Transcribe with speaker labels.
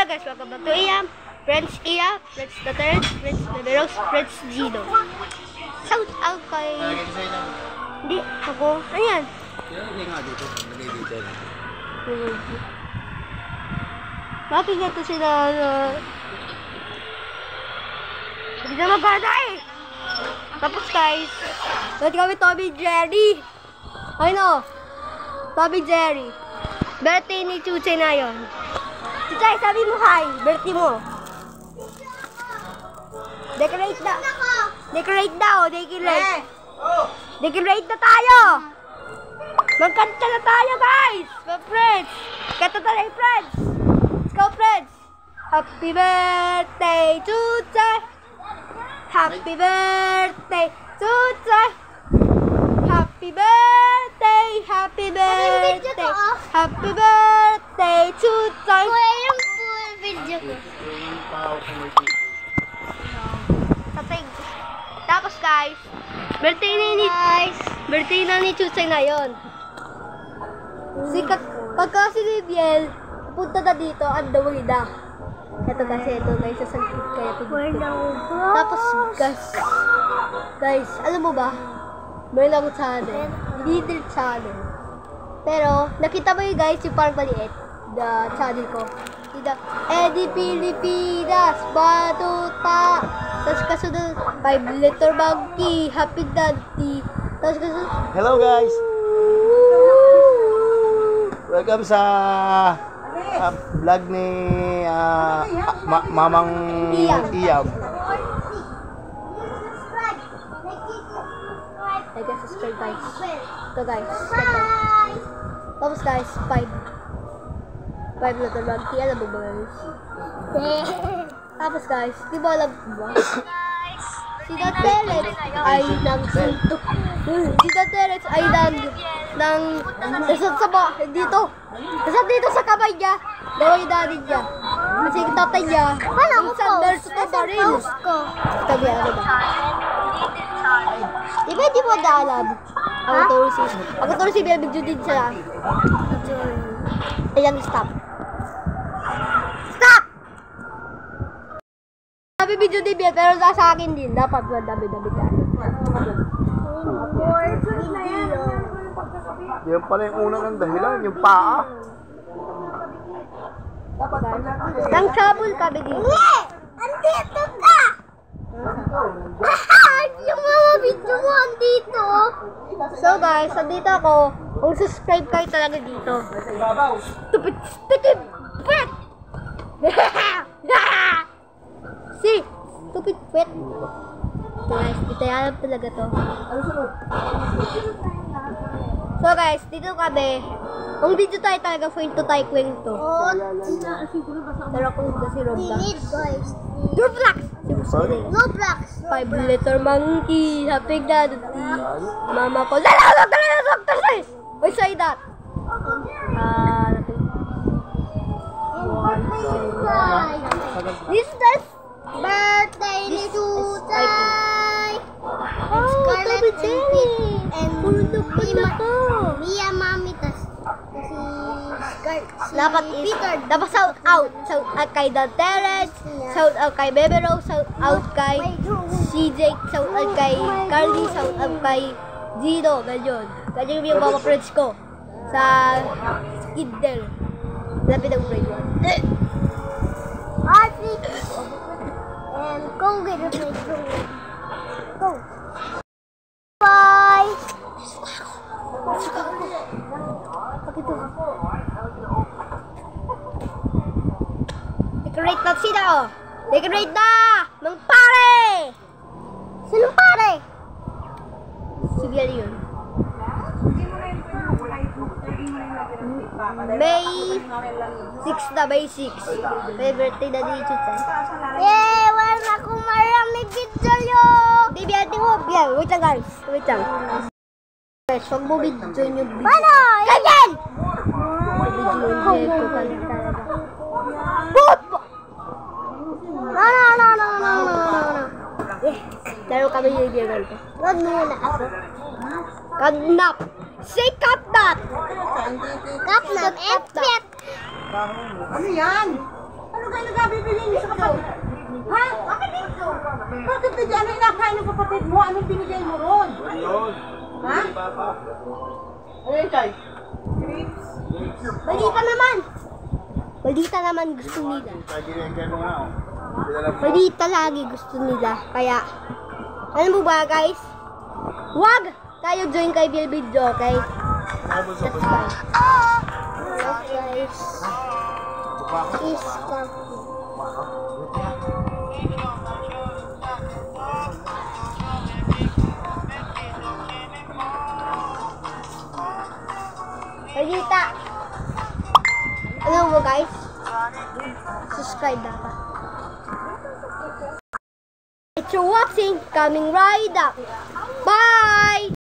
Speaker 1: Hello guys, welcome back to Iam. Friends Iya, Friends the Third, Friends Neveros, Friends Gino. Shout out kay... Hindi, ako. Ano yan?
Speaker 2: Hindi nga dito. Hindi dito.
Speaker 1: Bakit nga ito sila... Hindi na maganda eh. Tapos guys, lahat kami Tommy Jerry. Ano? Tommy Jerry. Birthday ni Chuchay na yun. Chuchay, sabi mo hi. Birthday mo. Decorate na. Decorate daw. Decorate. Decorate na tayo. Magkanta na tayo guys. Mga friends. Kanta tayo friends. Let's go friends. Happy birthday Chuchay. Happy birthday Chuchay. Happy birthday. Happy birthday. Happy birthday Chuchay.
Speaker 3: Kuya yung full video ko.
Speaker 1: Tapos guys, birthday na ni Chuchay na yun. Pagka si Libiel, pupunta na dito, ang daway na. Ito kasi, ito guys, sasagpit kaya pinipit. Tapos guys, alam mo ba? May lang channel, little channel. Pero, nakita mo yun guys, yung parang maliit, the channel ko. Eddie Pilipinas, Batuta. Tapos kasunod, 5-letter monkey, Happy Daddy. Tapos kasunod,
Speaker 2: hello guys! Welcome sa vlog ni Mamang Iyam.
Speaker 1: like and subscribe guys. Ito guys, tapos guys, 5-letter monkey, alam mo ba guys? Tapos guys, di ba alam mo ba? Si Daterex ay nang suntok. Si Daterex ay nang nasad sa dito. Nasad dito sa kamay niya. Gawin daddy niya. Kasi yung tatay niya, minsan versus na pa rin. Tabi ano ba? Di ba di mo daalam? Ako turo si video din siya. Ayan, stop. Stop! Sabi video din yan, pero sa akin din. Dapat madami-dami ka.
Speaker 2: Yan pala yung unang ng dahilan, yung paa.
Speaker 1: Nang sabol kami dito.
Speaker 3: Hindi! Andito ka! Yung mga video mo andito.
Speaker 1: So guys, andito ako. Kung subscribe kayo talaga dito. Stupid pet! Si! Stupid pet! Guys, dito yan talaga to. So guys, dito kami. Kung video tayo talaga, kwento tayo kwento. Pero kung kasi Roblox.
Speaker 3: Guys.
Speaker 1: Roblox!
Speaker 3: Roblox.
Speaker 1: 5-letter monkey, happy daddy. Mama ko, Dr. Why say that?
Speaker 3: This is birthday ni Chuchay. It's Scarlett and Pete. And Mia Mami tas kasi
Speaker 1: Dapat shout out. Shout out kay Daterex, shout out kay Bebe Rose, shout out kay CJ, shout out kay Carly, shout out kay Gino, ganyan. Ganyan yung mga friends ko sa Skidder. Lapit ang grade 1.
Speaker 3: Archie and go get a plate. Go. Bye.
Speaker 1: Decorate na sila oh. Decorate na! Mang pare!
Speaker 3: Sinong pare?
Speaker 1: Si Biel yun. May 6 na, May 6. May birthday na ni Chuchay.
Speaker 3: Eh, wala na akong maraming video yo.
Speaker 1: Hindi, Biel, di mo. Biel, wait lang guys. Wait lang. Guys, huwag mo video nyo.
Speaker 3: Ano? Ganyan!
Speaker 1: Video ko kanina talaga.
Speaker 3: No.
Speaker 1: Laro kami yung girl ko.
Speaker 3: Wag muna ako.
Speaker 1: Kadnap! Say katnap!
Speaker 3: Kapnap, F-pet.
Speaker 4: Ano yan? Ano kayo nagabibigay niyo sa kapatid? Ha? Bakit dito? Bakit dito? Ano inakain ng kapatid mo? Anong binigay mo ron? Ha? Ano yun, Chay?
Speaker 1: Balita naman. Balita naman gusto nila. Balita lagi gusto nila. Kaya, ano mo ba guys? Huwag tayo join kay Bill Video, okay? That's fine. Guys. Is Balita. Ano mo guys? Subscribe dapat. Thanks for watching. Coming right up. Bye!